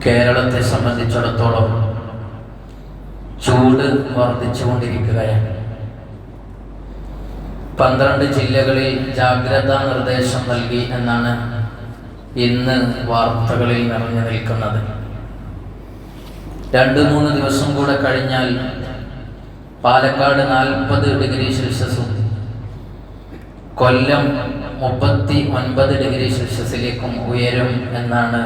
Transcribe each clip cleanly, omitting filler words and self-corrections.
കേരളത്തെ സംബന്ധിച്ചിടത്തോളം ചൂട് വർദ്ധിച്ചുകൊണ്ടിരിക്കുകയാണ്. 12 ജില്ലകളിൽ ജാഗ്രതാ നിർദ്ദേശം നൽകി എന്നാണ് ഇന്ന് വാർത്തകളിൽ നിറഞ്ഞു നിൽക്കുന്നത്. 2-3 ദിവസം കൂടെ കഴിഞ്ഞാൽ പാലക്കാട് 40 ഡിഗ്രി സെൽഷ്യസും കൊല്ലം 39 ഡിഗ്രി സെൽഷ്യസിലേക്കും ഉയരും എന്നാണ്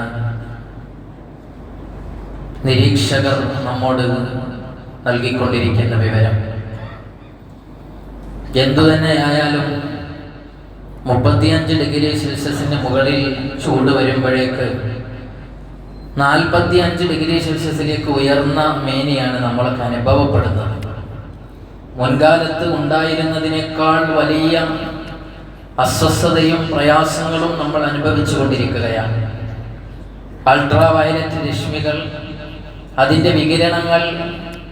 നിരീക്ഷകർ നമ്മോട് നൽകിക്കൊണ്ടിരിക്കുന്ന വിവരം. എന്തുതന്നെയായാലും 35 ഡിഗ്രി സെൽഷ്യസിന് മുകളിൽ ചൂട് വരുമ്പോഴേക്ക് 45 ഡിഗ്രി സെൽഷ്യസിലേക്ക് ഉയർന്ന മേനിയാണ് നമ്മൾക്ക് അനുഭവപ്പെടുന്നത്. മുൻകാലത്ത് ഉണ്ടായിരുന്നതിനേക്കാൾ വലിയ അസ്വസ്ഥതയും പ്രയാസങ്ങളും നമ്മൾ അനുഭവിച്ചു കൊണ്ടിരിക്കുകയാണ്. അൾട്രാ വയലറ്റ് രശ്മികൾ, അതിൻ്റെ വികിരണങ്ങൾ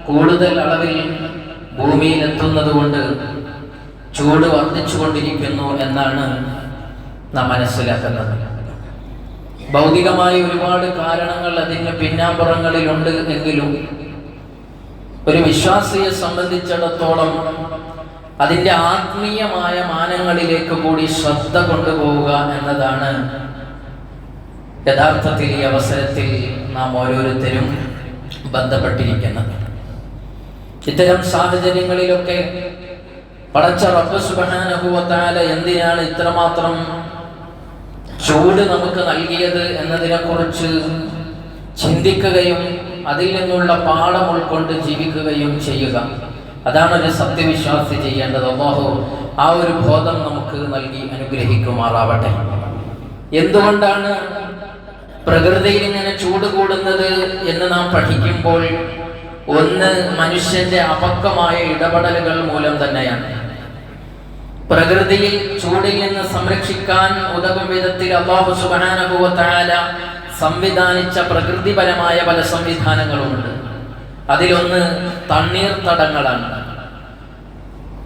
കൂടുതൽ അളവിൽ ഭൂമിയിൽ എത്തുന്നത് കൊണ്ട് ചൂട് വർദ്ധിച്ചു കൊണ്ടിരിക്കുന്നു എന്നാണ് നാം മനസ്സിലാക്കുന്നത്. ഭൗതികമായ ഒരുപാട് കാരണങ്ങൾ അതിന് പിന്നാമ്പുറങ്ങളിലുണ്ട് എങ്കിലും ഒരു വിശ്വാസിയെ സംബന്ധിച്ചിടത്തോളം അതിൻ്റെ ആത്മീയമായ മാനങ്ങളിലേക്ക് കൂടി ശ്രദ്ധ കൊണ്ടുപോവുക എന്നതാണ് യഥാർത്ഥത്തിൽ ഈ അവസരത്തിൽ നാം ഓരോരുത്തരും ബന്ധപ്പെട്ടിരിക്കുന്നത്. ഇത്തരം സാഹചര്യങ്ങളിലൊക്കെ പടച്ച റബ്ബ് സുബ്ഹാനഹു വ തആല എന്തിനാണ് ഇത്രമാത്രം ചൂട് നമുക്ക് നൽകിയത് എന്നതിനെക്കുറിച്ച് ചിന്തിക്കുകയും അതിൽ നിന്നുള്ള പാഠം ഉൾക്കൊണ്ട് ജീവിക്കുകയും ചെയ്യുക, അതാണ് ഒരു സത്യവിശ്വാസി ചെയ്യേണ്ടത്. അല്ലാഹു ആ ഒരു ബോധം നമുക്ക് നൽകി അനുഗ്രഹിക്കുമാറാവട്ടെ. എന്തുകൊണ്ടാണ് പ്രകൃതിയിൽ ഇങ്ങനെ ചൂട് കൂടുന്നത് എന്ന് നാം പഠിക്കുമ്പോൾ ഒന്ന് മനുഷ്യന്റെ അപക്വമായ ഇടപെടലുകൾ മൂലം തന്നെയാണ്. പ്രകൃതിയിൽ ചൂടിൽ നിന്ന് സംരക്ഷിക്കാൻ ഉതകും വിധത്തിൽ അല്ലാഹു സുബ്ഹാനഹു വ തആല സംവിധാനിച്ച പ്രകൃതിപരമായ പല സംവിധാനങ്ങളുമുണ്ട്. അതിലൊന്ന് തണ്ണീർത്തടങ്ങളാണ്.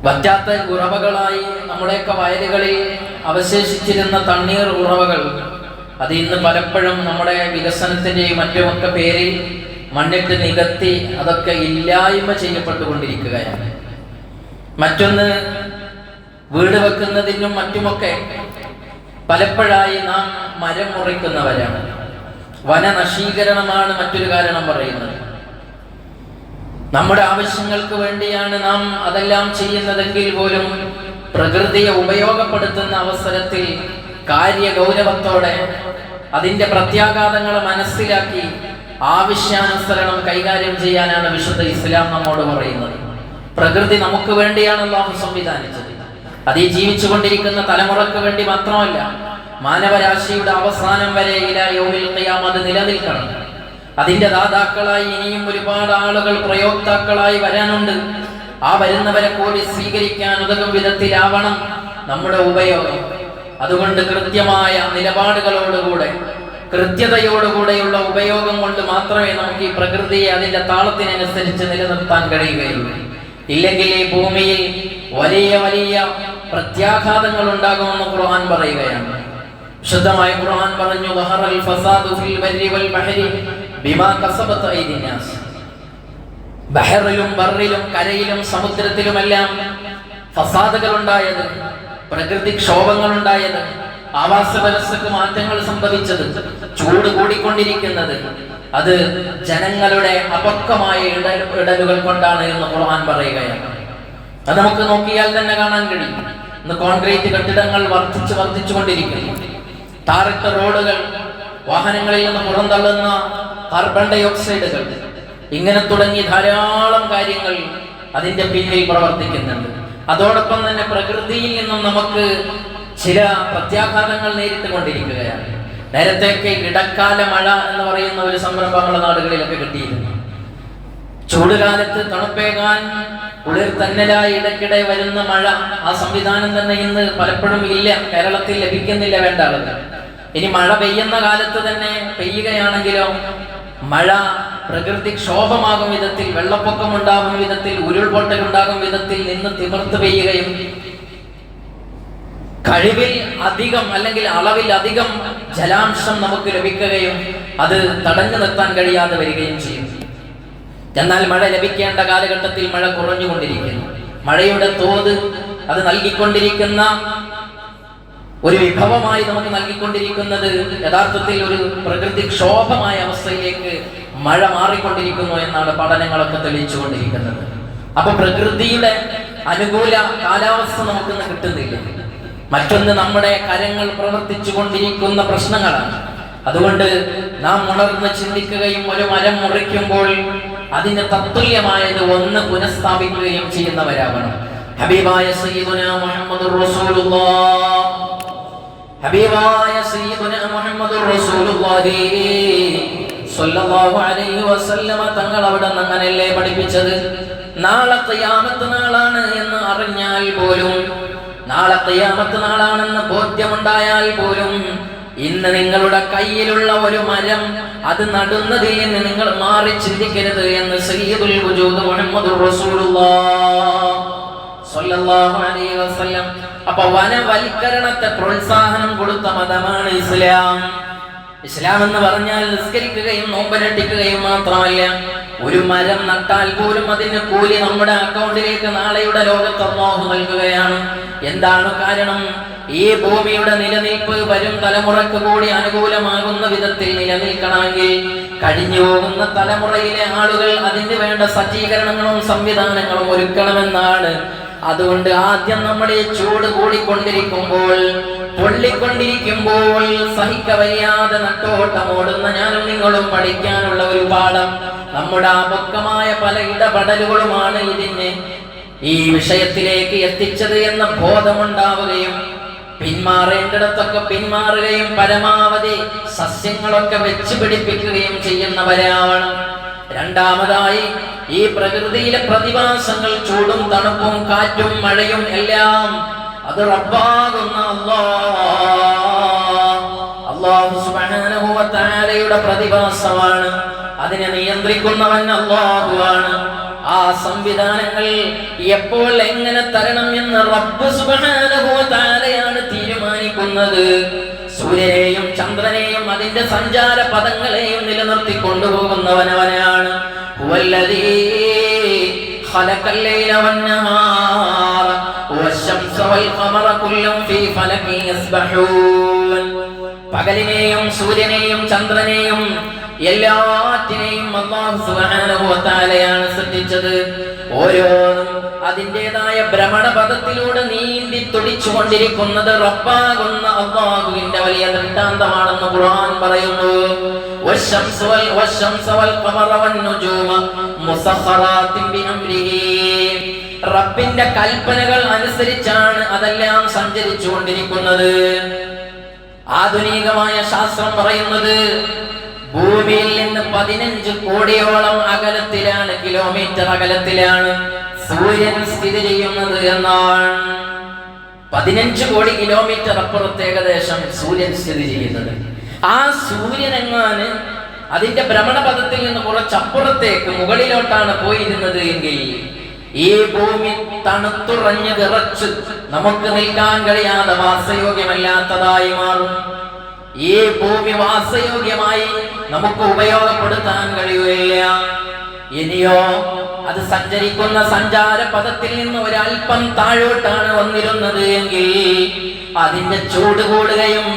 വറ്റാത്ത ഉറവകളായി നമ്മുടെയൊക്കെ വയലുകളിൽ അവശേഷിച്ചിരുന്ന തണ്ണീർ ഉറവകൾ അത് ഇന്ന് പലപ്പോഴും നമ്മുടെ വികസനത്തിൻ്റെയും മറ്റുമൊക്കെ പേരിൽ മണ്ണിട്ട് നികത്തി അതൊക്കെ ഇല്ലായ്മ ചെയ്യപ്പെട്ടുകൊണ്ടിരിക്കുകയാണ്. മറ്റൊന്ന്, വീട് വെക്കുന്നതിനും മറ്റുമൊക്കെ പലപ്പോഴായി നാം മരം മുറിക്കുന്നവരാണ്. വനനശീകരണമാണ് മറ്റൊരു കാരണം പറയുന്നത്. നമ്മുടെ ആവശ്യങ്ങൾക്ക് വേണ്ടിയാണ് നാം അതെല്ലാം ചെയ്യുന്നതെങ്കിൽ പോലും പ്രകൃതിയെ ഉപയോഗപ്പെടുത്തുന്ന അവസരത്തിൽ കാര്യഗൗരവത്തോടെ അതിൻ്റെ പ്രത്യാഘാതങ്ങൾ മനസ്സിലാക്കി ആവശ്യാനുസരണം കൈകാര്യം ചെയ്യാനാണ് വിശുദ്ധ ഇസ്ലാം നമ്മോട് പറയുന്നത്. പ്രകൃതി നമുക്ക് വേണ്ടിയാണ് അല്ലാഹു സംവിധാനിച്ചത്. അത് ഈ ജീവിച്ചു കൊണ്ടിരിക്കുന്ന തലമുറക്ക് വേണ്ടി മാത്രമല്ല, മാനവരാശിയുടെ അവസാനം വരെ ഇലാ യൗമിൽ ഖിയാമ അത് നിലനിൽക്കണം. അതിൻ്റെ ദാതാക്കളായി ഇനിയും ഒരുപാട് ആളുകൾ പ്രയോക്താക്കളായി വരാനുണ്ട്. ആ വരുന്നവരെ കൂടി സ്വീകരിക്കാൻ ഉതകും വിധത്തിലാവണം നമ്മുടെ ഉപയോഗം. അതുകൊണ്ട് കൃത്യമായ നിലപാടുകളോടുകൂടെ കൃത്യതയോടുകൂടെയുള്ള ഉപയോഗം കൊണ്ട് മാത്രമേ നമുക്ക് ഈ പ്രകൃതിയെ അതിൻ്റെ താളത്തിനനുസരിച്ച് നിലനിർത്താൻ കഴിയുകയുള്ളൂ. ഇല്ലെങ്കിൽ ഈ ഭൂമിയിൽ വലിയ വലിയ പ്രത്യാഘാതങ്ങൾ ഉണ്ടാകുമെന്ന് ഖുർആൻ പറയുകയാണ്. വിശുദ്ധമായ ഖുർആൻ പറഞ്ഞു, വഹറൽ ഫസാദു ഫിൽ ബർരി വൽ ബഹരി ബിമാ കസബത് ഐദിൻ നാസ്. ബഹറിലും ബർറിലും കരയിലും സമുദ്രത്തിലുമെല്ലാം ഫസാദുകൾ ഉണ്ടായത്, പ്രകൃതിക്ഷോഭങ്ങൾ ഉണ്ടായത്, ആവാസ വ്യവസ്ഥക്ക് മാറ്റങ്ങൾ സംഭവിച്ചത്, ചൂട് കൂടിക്കൊണ്ടിരിക്കുന്നത്, അത് ജനങ്ങളുടെ അപക്വമായ ഇടലുകൾ കൊണ്ടാണ് എന്ന് ഖുർആൻ പറയുകയാണ്. അത് നമുക്ക് നോക്കിയാൽ തന്നെ കാണാൻ കഴിയും. ഇന്ന് കോൺക്രീറ്റ് കെട്ടിടങ്ങൾ വർദ്ധിച്ചുകൊണ്ടിരിക്കുന്നു. ടാറിട്ട റോഡുകൾ, വാഹനങ്ങളിൽ നിന്ന് പുറന്തള്ളുന്ന കാർബൺ ഡൈ ഓക്സൈഡുകൾ, ഇങ്ങനെ തുടങ്ങി ധാരാളം കാര്യങ്ങൾ അതിൻ്റെ പിന്നിൽ പ്രവർത്തിക്കുന്നുണ്ട്. അതോടൊപ്പം തന്നെ പ്രകൃതിയിൽ നിന്നും നമുക്ക് ചില പ്രത്യാഘാതങ്ങൾ നേരിട്ട് കൊണ്ടിരിക്കുകയാണ്. നേരത്തെയൊക്കെ ഇടക്കാല മഴ എന്ന് പറയുന്ന ഒരു സംരംഭം നമ്മുടെ നാടുകളിലൊക്കെ കിട്ടിയിരുന്നു. ചൂടുകാലത്ത് തണുപ്പേകാൻ കുളിർ തന്നലായി ഇടയ്ക്കിടെ വരുന്ന മഴ, ആ സംവിധാനം തന്നെ ഇന്ന് പലപ്പോഴും ഇല്ല, കേരളത്തിൽ ലഭിക്കുന്നില്ല വേണ്ട ആളുകൾ. ഇനി മഴ പെയ്യുന്ന കാലത്ത് തന്നെ പെയ്യുകയാണെങ്കിലോ മഴ പ്രകൃതിക്ഷോഭമാകും വിധത്തിൽ, വെള്ളപ്പൊക്കം ഉണ്ടാകും വിധത്തിൽ, ഉരുൾപൊട്ടൽ ഉണ്ടാകും വിധത്തിൽ നിന്ന് തിമിർത്ത് പെയ്യുകയും കഴിവിൽ അധികം അല്ലെങ്കിൽ അളവിൽ അധികം ജലാംശം നമുക്ക് ലഭിക്കുകയും അത് തടഞ്ഞു നിർത്താൻ കഴിയാതെ വരികയും ചെയ്യും. എന്നാൽ മഴ ലഭിക്കേണ്ട കാലഘട്ടത്തിൽ മഴ കുറഞ്ഞുകൊണ്ടിരിക്കുന്നു. മഴയുടെ തോത് അത് നൽകിക്കൊണ്ടിരിക്കുന്ന ഒരു വിഭവമായി നമുക്ക് നൽകിക്കൊണ്ടിരിക്കുന്നത് യഥാർത്ഥത്തിൽ ഒരു പ്രകൃതിക്ഷോഭമായ അവസ്ഥയിലേക്ക് മഴ മാറിക്കൊണ്ടിരിക്കുന്നു എന്നാണ് പഠനങ്ങളൊക്കെ തെളിയിച്ചുകൊണ്ടിരിക്കുന്നത്. അപ്പൊ പ്രകൃതിയുടെ അനുകൂല കാലാവസ്ഥ നമുക്കിന്ന് കിട്ടുന്നില്ല. മറ്റൊന്ന് നമ്മുടെ കരങ്ങൾ പ്രവർത്തിച്ചു കൊണ്ടിരിക്കുന്ന പ്രശ്നങ്ങളാണ്. അതുകൊണ്ട് നാം ഉണർന്ന് ചിന്തിക്കുകയും ഒരു മരം മുറിക്കുമ്പോൾ അതിന് തത്തുല്യമായത് ഒന്ന് പുനഃസ്ഥാപിക്കുകയും ചെയ്യുന്നവരാവണം. ഹബീബായ സയ്യിദുനാ മുഹമ്മദുർ റസൂലുള്ളാഹ് ഹബീബായ സയ്യിദുനാ മുഹമ്മദുർ റസൂലുള്ളാഹി സ്വല്ലല്ലാഹു അലൈഹി വസല്ലമ തങ്ങൾ അവിടെ അങ്ങനെയല്ലേ പഠിപ്പിച്ചത്? നാളെ ഖിയാമത്ത് നാളാണ് എന്ന് അറിഞ്ഞാൽ പോലും, നാളെ ഖിയാമത്ത് നാളാണെന്ന് ബോധ്യമുണ്ടായാൽ പോലും, ഇന്ന് നിങ്ങളുടെ കയ്യിലുള്ള ഒരു മരം അത് നടുന്നത് എന്ന് നിങ്ങൾ മാറി ചിന്തിക്കരുത് എന്ന് സയ്യിദുൽ വജൂദ് മുഹമ്മദുർ റസൂലുള്ളാഹ് സ്വല്ലല്ലാഹു അലൈഹി വസല്ലം. അപ്പൊ വനവൽക്കരണത്തെ പ്രോത്സാഹനം കൊടുത്ത മതമാണ് ഇസ്ലാം. ഇസ്ലാം എന്ന് പറഞ്ഞാൽ നിസ്കരിക്കുകയും നോമ്പനുഷ്ഠിക്കുകയും മാത്രമല്ല, ഒരു മരം നട്ടാൽ പോലും അതിന് കൂലി നമ്മുടെ അക്കൗണ്ടിലേക്ക് നാളെയുടെ ലോകത്ത് അല്ലാഹു നൽകുകയാണ്. എന്താണ് കാരണം? ഈ ഭൂമിയുടെ നിലനിൽപ്പ് വരും തലമുറക്ക് കൂടി അനുകൂലമാകുന്ന വിധത്തിൽ നിലനിൽക്കണമെങ്കിൽ കഴിഞ്ഞു പോകുന്ന തലമുറയിലെ ആളുകൾ അതിന് വേണ്ട സജ്ജീകരണങ്ങളും സംവിധാനങ്ങളും ഒരുക്കണമെന്നാണ്. അതുകൊണ്ട് ആദ്യം നമ്മുടെ ചൂട് കൂടിക്കൊണ്ടിരിക്കുമ്പോൾ, പൊള്ളിക്കൊണ്ടിരിക്കുമ്പോൾ സഹിക്കവയ്യാതെ നട്ടോട്ടമോടുന്ന ഞാനും നിങ്ങളും പഠിക്കാനുള്ള ഒരു പാഠം, നമ്മുടെ ആപക്കമായ പല ഇടപെടലുകളുമാണ് ഇതിന് ഈ വിഷയത്തിലേക്ക് എത്തിച്ചത് എന്ന ബോധമുണ്ടാവുകയും പിന്മാറേണ്ടിടത്തൊക്കെ പിന്മാറുകയും പരമാവധി സസ്യങ്ങളൊക്കെ വെച്ച് പിടിപ്പിക്കുകയും ചെയ്യുന്നവരാവണം. രണ്ടാമതായി, ഈ പ്രകൃതിയിലെ പ്രതിഭാസങ്ങൾ, ചൂടും തണുപ്പും കാറ്റും മഴയും എല്ലാം അത് റബ്ബാകുന്ന അല്ലാഹു സുബ്ഹാനഹു വ തആലയുടെ പ്രതിഭാസമാണ്. അതിനെ നിയന്ത്രിക്കുന്നവൻ അല്ലാഹുവാണ്. ആ സംവിധാനങ്ങൾ എപ്പോൾ എങ്ങനെ തരണം എന്ന് റബ്ബ് സുബ്ഹാനഹു വ തആലയാണ് തീരുമാനിക്കുന്നത്. സൂര്യനെയും ചന്ദ്രനെയും അതിന്റെ സഞ്ചാര പദങ്ങളെയും നിലനിർത്തി കൊണ്ടുപോകുന്നവനവനാണ്. ഹുവല്ലദീ ഖലഖൽ ലൈല വന്നഹാറ വശംസ വൽ ഖമറ കുല്ലും ഫീ ഫലകിൻ യസ്ബഹൂൻ. പകലിനെയും സൂര്യനെയും ചന്ദ്രനെയും എല്ലാറ്റിനെയും അല്ലാഹു സുബ്ഹാനഹു വ തആലയാണ് സൃഷ്ടിച്ചത്. ഓരോന്നും അതിൻ്റെതായ ഭ്രമണപഥത്തിലൂടെ നീന്തി തുടിച്ചുകൊണ്ടിരിക്കുന്നത് റബ്ബാകുന്ന അല്ലാഹുവിന്റെ വലിയ ദൃഷ്ടാന്തമാണെന്ന് ഖുർആൻ പറയുന്നു. വശംസ വൽ ഖമറ വന്നുജൂമ മുസഖറാത്തിൻ ബിഅംരിഹി. റബ്ബിന്റെ കൽപ്പനകൾ അനുസരിച്ചാണ് അതെല്ലാം സഞ്ചരിച്ചു കൊണ്ടിരിക്കുന്നത്. ആധുനികമായ ശാസ്ത്രം പറയുന്നത് ഭൂമിയിൽ നിന്ന് 15 കോടിയോളം അകലത്തിലാണ്, കിലോമീറ്റർ അകലത്തിലാണ് സൂര്യൻ സ്ഥിതി ചെയ്യുന്നത് എന്നാണ്. 15 കോടി കിലോമീറ്റർ അപ്പുറത്ത് ഏകദേശം സൂര്യൻ സ്ഥിതി ചെയ്യുന്നത്. ആ സൂര്യനെങ്ങാന് അതിന്റെ ഭ്രമണപഥത്തിൽ നിന്ന് കുറച്ചപ്പുറത്തേക്ക് മുകളിലോട്ടാണ് പോയിരുന്നത് എങ്കിൽ ഈ ഭൂമി തണുത്തുറഞ്ഞ് വിറച്ച് നമുക്ക് നിൽക്കാൻ കഴിയാതെ വാസയോഗ്യമല്ലാത്തതായി മാറും. ഈ ഭൂമി വാസയോഗ്യമായി നമുക്ക് ഉപയോഗപ്പെടുത്താൻ കഴിയുകയില്ല. ഇനിയോ അത് സഞ്ചരിക്കുന്ന സഞ്ചാര പദത്തിൽ നിന്ന് ഒരൽപ്പം താഴോട്ടാണ് വന്നിരുന്നത് എങ്കിൽ അതിന്റെ ചൂട് കൂടുകയും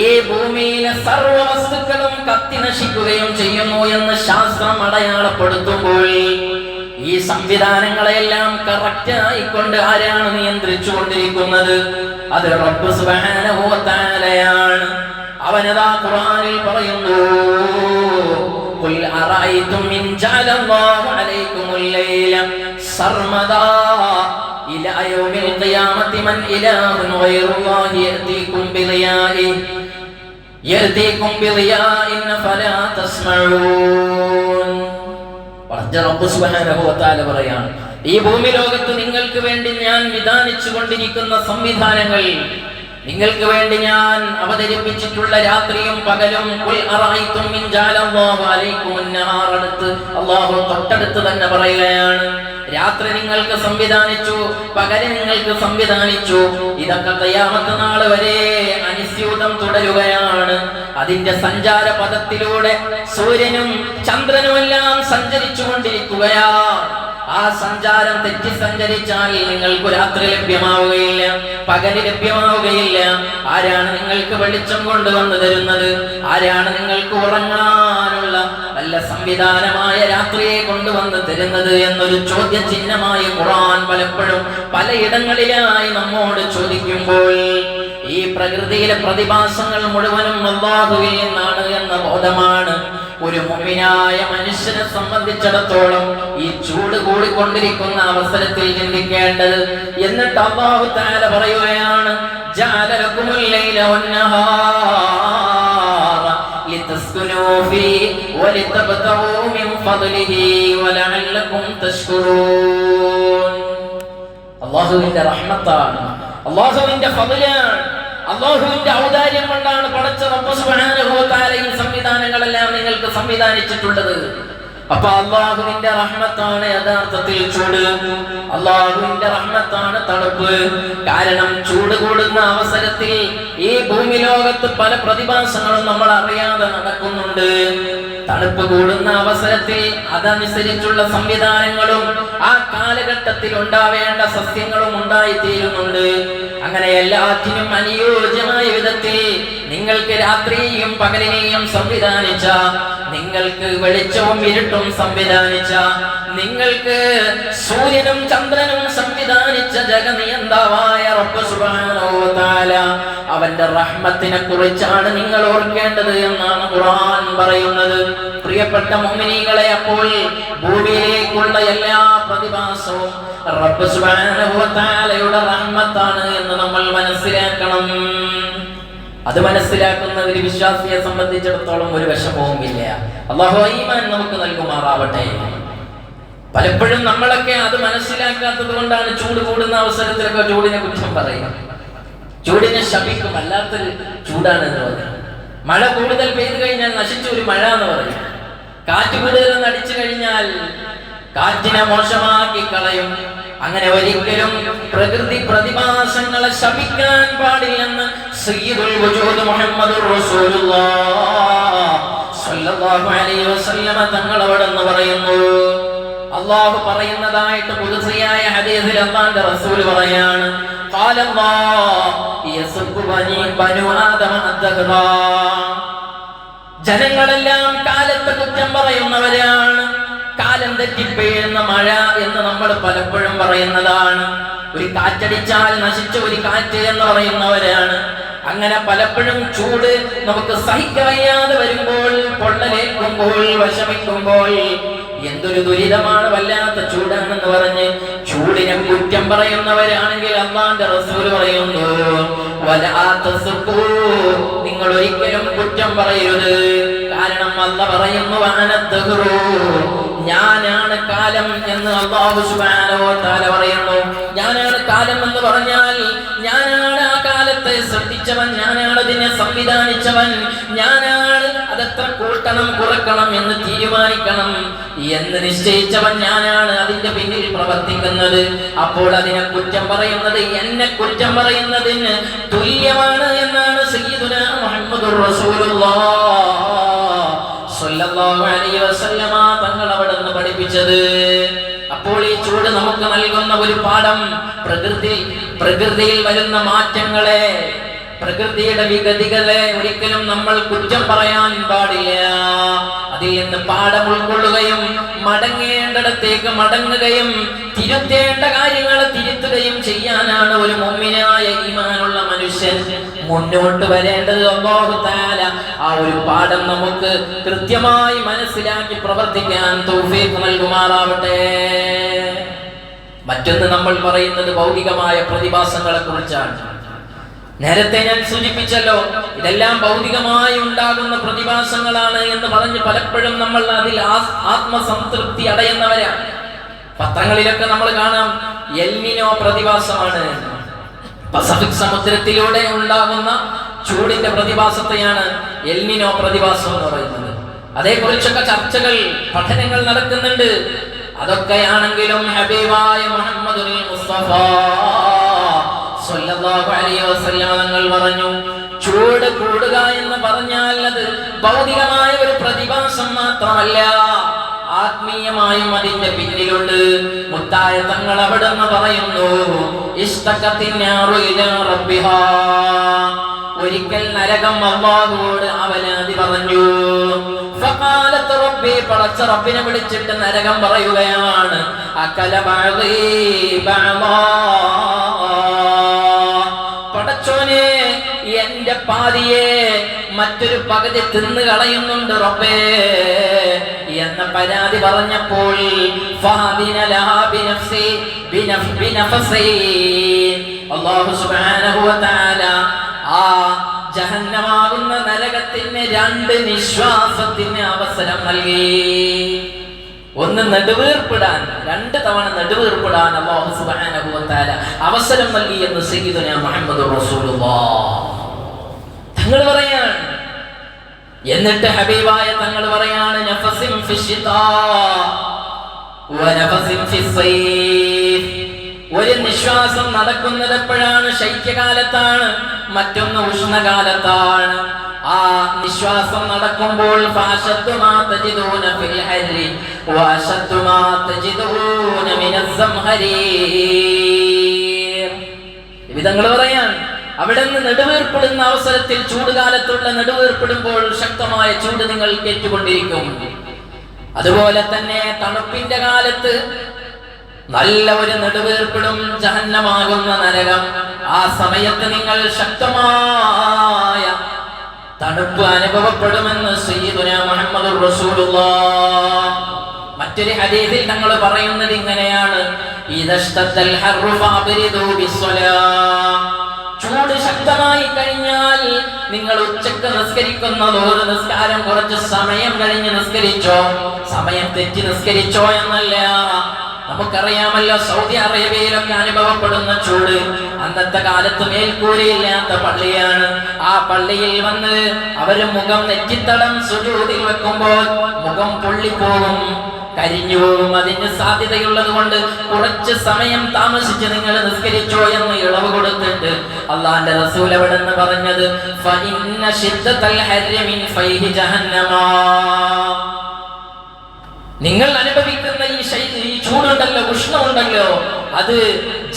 ഈ ഭൂമിയിലെ സർവ്വ വസ്തുക്കളും കത്തി നശിക്കുകയും ചെയ്യുന്നു എന്ന് ശാസ്ത്രം അടയാളപ്പെടുത്തുമ്പോൾ ഈ സംവിധാനങ്ങളെല്ലാം കറക്റ്റ് ആയിക്കൊണ്ട് ആരാണ് നിയന്ത്രിച്ചു കൊണ്ടിരിക്കുന്നത്? അത് റബ്ബ് സുബ്ഹാനഹു വ തആലയാണ്. അവനതാ ഖുർആനിൽ പറയുന്നു, ഖുൽ അറഅയ്തും ഇൻ ജഅലല്ലാഹു അലൈക്കുമുൽ ലൈല സർമദാ ഇലാ യൗമിൽ ഖിയാമത്തി മൻ ഇലാഹുൻ ഗൈറുല്ലാഹി യഅതീകും ബിളിയാഇൻ ഫലാ തസ്മഊൻ. റബ്ബ് സുബ്ഹാനഹു വ തആല പറയാണ്, ഈ ഭൂമി ലോകത്ത് നിങ്ങൾക്ക് വേണ്ടി ഞാൻ വിധാനിച്ചു കൊണ്ടിരിക്കുന്ന സംവിധാനങ്ങൾ നിങ്ങൾക്ക് വേണ്ടി ഞാൻ അവതരിപ്പിച്ചിട്ടുള്ള രാത്രിയും പകലും ഖുൽ അറഅയ്തും മിൻ ജഅലല്ലാഹു അലൈക്കുമുൻ നഹാർ അല്ലാഹു തൊട്ടടുത്ത് തന്നെ പറയുകയാണ്, രാത്രി നിങ്ങൾക്ക് സംവിധാനിച്ചു, പകല് നിങ്ങൾക്ക് സംവിധാനിച്ചു. ഇതൊക്കെ ഖിയാമത്ത് നാൾ വരെ അനിശ്ചിതം തുടരുകയാണ്. അതിന്റെ സഞ്ചാര പദത്തിലൂടെ സൂര്യനും ചന്ദ്രനുമെല്ലാം സഞ്ചരിച്ചു കൊണ്ടിരിക്കുകയാണ്. ആ സഞ്ചാരം തെറ്റി സഞ്ചരിച്ചാൽ നിങ്ങൾക്ക് രാത്രി ലഭ്യമാവുകയില്ല, പകല് ലഭ്യമാവുകയില്ല. ആരാണ് നിങ്ങൾക്ക് വെളിച്ചം കൊണ്ടുവന്നു തരുന്നത്? ആരാണ് നിങ്ങൾക്ക് ഉറങ്ങാനുള്ള നല്ല സംവിധാനമായ രാത്രിയെ കൊണ്ടുവന്ന് തരുന്നത് എന്നൊരു ചോദ്യചിഹ്നമായി ഖുർആൻ പലപ്പോഴും പലയിടങ്ങളിലായി നമ്മോട് ചോദിക്കുമ്പോൾ, ഈ പ്രകൃതിയിലെ പ്രതിഭാസങ്ങൾ മുഴുവനും അല്ലാഹുവിൽ നിന്നാണ് എന്ന ബോധമാണ് ഒരു മുഅ്മിനായ മനുഷ്യനെ സംബന്ധിച്ചിടത്തോളം ഈ ചൂട് കൂടിക്കൊണ്ടിരിക്കുന്ന അവസരത്തിൽ ചിന്തിക്കേണ്ടത്. എന്നിട്ട് അല്ലാഹു തആല പറയുകയാണ്, ജഅല ലക്കുമുൽ ലൈല വന്നഹാറ ലിതസ്കുനൂ ഫീഹി വലിതബ്തഗൂ മിൻ ഫദ്ലിഹി വലഅല്ലകും തശ്കുറൂൻ. അല്ലാഹുവിന്റെ റഹ്മത്താണ്, അല്ലാഹുവിന്റെ ഫദ്ലാണ്, അല്ലാഹുവിന്റെ ഔദാര്യം കൊണ്ടാണ് പടച്ച റബ്ബ് സുബ്ഹാനഹു വ തആല ഈ സംവിധാനങ്ങളെല്ലാം നിങ്ങൾക്ക് സംവിധാനിച്ചിട്ടുള്ളത്. അപ്പൊ അല്ലാഹുവിന്റെ റഹ്മത്താണ് യഥാർത്ഥത്തിൽ ചൂട്, അല്ലാഹുവിന്റെ റഹ്മത്താണ് തണുപ്പ്. കാരണം ചൂട് കൂടുന്ന അവസരത്തിൽ ഈ ഭൂമി ലോകത്ത് പല പ്രതിഭാസങ്ങളും നമ്മൾ അറിയാതെ നടക്കുന്നുണ്ട്. തണുപ്പ് കൂടുന്ന അവസരത്തിൽ അതനുസരിച്ചുള്ള സംവിധാനങ്ങളും ആ കാലഘട്ടത്തിൽ ഉണ്ടാവേണ്ട സസ്യങ്ങളും ഉണ്ടായിത്തീരുന്നുണ്ട്. അങ്ങനെ എല്ലാറ്റിനും അനുയോജ്യമായ വിധത്തിൽ നിങ്ങൾക്ക് രാത്രിയെയും പകലിനെയും സംവിധാനിച്ച, നിങ്ങൾക്ക് വെളിച്ചവും ഇരുട്ടും സംവിധാനിച്ച, നിങ്ങൾക്ക് സൂര്യനും ചന്ദ്രനും സംവിധാനിച്ച ജഗനിയന്താവായ റബ്ബ് സുബ്ഹാനഹു വ തആല അവന്റെ റഹ്മത്തിനെ കുറിച്ചാണ് നിങ്ങൾ ഓർക്കേണ്ടത് എന്നാണ് ഖുർആൻ പറയുന്നത്. പ്രിയപ്പെട്ട മുഅ്മിനീങ്ങളെ, അപ്പോൾ ഭൂമിയിലേക്കുള്ള എല്ലാ പ്രതിഭാസവും റബ്ബ് സുബ്ഹാനഹു വ തആലയുടെ റഹ്മത്താണ് എന്ന് നമ്മൾ മനസ്സിലാക്കണം. അത് മനസ്സിലാക്കുന്ന ഒരു വിശ്വാസിയെ സംബന്ധിച്ചിടത്തോളം ഒരു വിഷമവും ഇല്ല. അല്ലാഹു ഈമാൻ നമുക്ക് നൽകുമാറാവട്ടെ. പലപ്പോഴും നമ്മളൊക്കെ അത് മനസ്സിലാക്കാത്തത് കൊണ്ടാണ് ചൂട് കൂടുന്ന അവസരത്തിലൊക്കെ ചൂടിനെ കുറ്റം പറയുക, ചൂടിനെ ശപിക്കും, വല്ലാത്തൊരു ചൂടാണ് എന്ന് പറയും. മഴ കൂടുതൽ പെയ്തു കഴിഞ്ഞാൽ നശിച്ച ഒരു മഴ എന്ന് പറയും. കാറ്റ് കൂടുതൽ നടിച്ചു കഴിഞ്ഞാൽ കാറ്റിനെ മോശമാക്കി കളയും. അങ്ങനെ ഒരിക്കലും പ്രകൃതി പ്രതിഭാസങ്ങളെ ശപിക്കാൻ പാടില്ലെന്ന് സയ്യിദുൽ വജൂദ് മുഹമ്മദുർ റസൂലുള്ളാഹ് സ്വല്ലല്ലാഹു അലൈഹി വസല്ലമ തങ്ങൾ അവിടെന്ന് പറയുന്നു. അല്ലാഹു പറയുന്നതായിട്ട് ഖുദ്സിയായ ഹദീസിൽ അല്ലാഹുവിന്റെ റസൂൽ പറയാണ്, ഖാലല്ലാഹു യസുബ്ബു ബനു ആദമ അദ്ദഹ്റ. ജനങ്ങളെല്ലാം കാലത്തെ കുറ്റം പറയുന്നവരാണ്. കാലം തെറ്റിപ്പെയ്യുന്ന മഴ എന്ന് നമ്മൾ പലപ്പോഴും പറയുന്നതാണ്. ഒരു കാറ്റടിച്ചാൽ നശിച്ച ഒരു കാറ്റ് എന്ന് പറയുന്നവരാണ്. അങ്ങനെ പലപ്പോഴും ചൂട് നമുക്ക് സഹിക്കവയ്യാതെ വരുമ്പോൾ, പൊള്ളലേൽക്കുമ്പോൾ, വിഷമിക്കുമ്പോൾ എന്തൊരു ദുരിതമാണ്, വല്ലാത്ത ചൂടാണെന്ന് പറഞ്ഞ് ചൂടിനെ കുറ്റം പറയുന്നവരാണെങ്കിൽ അല്ലാഹുവിന്റെ റസൂൽ പറയുന്നു, വലാ തസ്ഖൂ, നിങ്ങൾ ഒരിക്കലും കുറ്റം പറയരുത്. കാരണം അല്ലാഹു പറയുന്നു, വഅനദ്ദഹ്റു, ഞാനാണ് കാലം എന്ന് അല്ലാഹു സുബ്ഹാനഹു വ തആല പറയുന്നു. ഞാനാണ് കാലം എന്ന് പറഞ്ഞാൽ ഞാനാണ് ആ കാലത്തെ സൃഷ്ടിച്ചവൻ, ഞാനാണ് അതിനെ സംവിധാനിച്ചവൻ, ഞാനാണ് അതെത്ര കൂട്ടണം കുറക്കണം എന്ന് തീരുമാനിക്കണം എന്ന് നിശ്ചയിച്ചവൻ ഞാനാണ്, അതിന്റെ പിന്നിൽ പ്രവർത്തിക്കുന്നത്. അപ്പോൾ അതിനെ കുറ്റം പറയുന്നത് എന്നെ കുറ്റം പറയുന്നതിന് തുല്യമാണ് എന്നാണ് സയ്യിദുനാ മുഹമ്മദുർ റസൂലുള്ളാഹ് സ്വല്ലല്ലാഹു അലൈഹി വസല്ലമ തങ്ങൾ അവിടുന്ന് പഠിപ്പിച്ചത്. അപ്പോൾ ഈ ചൂട് നമുക്ക് നൽകുന്ന ഒരു പാഠം, പ്രകൃതിയിൽ വരുന്ന മാറ്റങ്ങളെ, പ്രകൃതിയുടെ വിഗതികളെ ഒരിക്കലും നമ്മൾ കുറ്റം പറയാൻ പാടില്ല. അതിൽ നിന്ന് പാഠം ഉൾക്കൊള്ളുകയും മടങ്ങേണ്ടിടത്തേക്ക് മടങ്ങുകയും തിരുത്തേണ്ട കാര്യങ്ങൾ തിരുത്തുകയും ചെയ്യാനാണ് ഒരു മുഅ്മിനായ ഈമാനുള്ള മനുഷ്യൻ മുന്നോട്ട് വരേണ്ടത്. അല്ലാഹു തആല ആ ഒരു പാഠം നമുക്ക് കൃത്യമായി മനസ്സിലാക്കി പ്രവർത്തിക്കാൻ തൗഫീഖ് നൽകുമാറാവട്ടെ. മറ്റൊന്ന് നമ്മൾ പറയുന്നത് ഭൗതികമായ പ്രതിഭാസങ്ങളെ കുറിച്ചാണ്. നേരത്തെ ഞാൻ സൂചിപ്പിച്ചല്ലോ, ഇതെല്ലാം ഭൗതികമായി ഉണ്ടാകുന്ന പ്രതിഭാസങ്ങളാണ് എന്ന് പറഞ്ഞ് പലപ്പോഴും നമ്മൾ അതിൽ ആത്മസംതൃപ്തി അടയുന്നവരാണ്. പത്രങ്ങളിലൊക്കെ നമ്മൾ കാണാം എൽ നിനോ പ്രതിഭാസമാണ്. പസഫിക് സമുദ്രത്തിലൂടെ ഉണ്ടാകുന്ന ചൂടിന്റെ പ്രതിഭാസത്തെയാണ് എൽ നിനോ പ്രതിഭാസം എന്ന് പറയുന്നത്. അതേക്കുറിച്ചൊക്കെ ചർച്ചകൾ, പഠനങ്ങൾ നടക്കുന്നുണ്ട്. അതൊക്കെയാണെങ്കിലും ഹബീബായ മുഹമ്മദുൽ മുസ്തഫ സ്വല്ലല്ലാഹു അലൈഹി വസല്ലം തങ്ങൾ പറഞ്ഞു, ചൂട് കൂടുക എന്ന് പറഞ്ഞാൽ അത് ഭൗതികമായ ഒരു പ്രതിഭാസം മാത്രമല്ല, ആത്മീയമായും അതിന്റെ പിന്നിലുണ്ട്. മുത്തായ തങ്ങൾ അവിടെന്ന് പറയുന്നു, ഇസ്തഖത്തിന്നാറു ഇലാ റബ്ബിഹാ, ഒരിക്കൽ നരകം അല്ലാഹുവോട് അവലാതി പറഞ്ഞു. ഫഖാലത്ത് റബ്ബി, പടച്ച റബ്ബിനെ വിളിച്ചിട്ട് നരകം പറയുകയാണ്, അകല ബഅദീ ബഅദാ, പടച്ചോനെ എന്റെ പാതിയെ മറ്റൊരു പകുതി തിന്നു കളയുന്നുണ്ട് റബ്ബേ എന്ന പരാതി പറഞ്ഞപ്പോൾ അല്ലാഹു സുബ്ഹാനഹു വ തആല ആ ജഹന്നമാകുന്ന നരകത്തിന് 2 നിശ്വാസത്തിന് അവസരം നൽകി. ഒന്ന് നെടുവീർപ്പിടാൻ, 2 തവണ നെടുവീർപ്പിടാൻ അല്ലാഹു സുബ്ഹാനഹു വ തആല അവസരം നൽകി എന്ന് സയ്യിദുനാ മുഹമ്മദുർ റസൂലുള്ളാഹ് തങ്ങൾ പറയാണ്. എന്നിട്ട് ഹബീബായ തങ്ങൾ പറയാണ്, നഫസിൻ ഫിശ്ശിതാ വ നഫസിൻ ഫിസ്സൈഫ്, ഒരു നിശ്വാസം നടക്കുന്നത് എപ്പോഴാണ്? ശൈത്യകാലത്താണ്, മറ്റൊന്ന് ഉഷ്ണകാലത്താണ്. ആ നിശ്വാസം നടക്കുമ്പോൾ ഫാശത്തു മാ തജിദൂന ഫിൽ ഹർരി വഅശത്തു മാ തജിദൂന മിനസ് സംഹരീർ. വിധങ്ങൾ പറയാൻ, അവിടെ നിന്ന് നെടുവീർപ്പിടുന്ന അവസരത്തിൽ, ചൂടുകാലത്തുള്ള നെടുവീർപ്പിടുമ്പോൾ ശക്തമായ ചൂട് നിങ്ങൾ കേട്ടുകൊണ്ടിരിക്കും. അതുപോലെ തന്നെ തണുപ്പിന്റെ കാലത്ത് നല്ല ഒരു നെടുവീർപ്പിടും, ജഹന്നമാകുന്ന നരകം. ആ സമയത്ത് നിങ്ങൾ ശക്തമായ തണുപ്പ് അനുഭവപ്പെടുമെന്ന് സയ്യിദുനാ മുഹമ്മദുർ റസൂലുള്ളാഹ് മറ്റൊരു ഹദീസിൽ തങ്ങൾ പറയുന്നത് ഇങ്ങനെയാണ്, ഇദസ്തൽ ഹർറു ഫഅബ്രിദു ബിസ്സലാം, ചൂട് ശക്തമായി കഴിഞ്ഞാൽ നിങ്ങൾ ഉച്ചക്ക് നിസ്കരിക്കുന്ന ഒരു നിസ്കാരം കുറച്ച് സമയം കഴിഞ്ഞ് നിസ്കരിച്ചോ, സമയം തെറ്റി നിസ്കരിച്ചോ എന്നല്ല. നമുക്കറിയാമല്ലോ സൗദി അറേബ്യയിലൊക്കെ അനുഭവപ്പെടുന്ന ചൂട്. അന്നത്തെ കാലത്ത് മേൽക്കൂരയില്ലാത്ത പള്ളിയാണ്. ആ പള്ളിയിൽ വന്ന് അവര് മുഖം നെറ്റിത്തടം സുജൂദിൽ വെക്കുമ്പോൾ മുഖം പൊള്ളിപ്പോകും, കരിഞ്ഞു പോകും. അതിന് സാധ്യതയുള്ളത് കൊണ്ട് കുറച്ച് സമയം താമസിച്ച് നിങ്ങൾ നിസ്കരിച്ചോ എന്ന് ഇളവ് കൊടുത്തിട്ട് അള്ളാന്റെ റസൂൽ എവിടെന്ന് പറഞ്ഞത്, ഫഇന്ന ശിദ്ദത്തൽ ഹർരി മിൻ ഫൈഹി ജഹന്നമ, നിങ്ങൾ അനുഭവിക്കുന്ന ഈ ചൂടുണ്ടല്ലോ, ഉഷ്ണമുണ്ടല്ലോ, അത്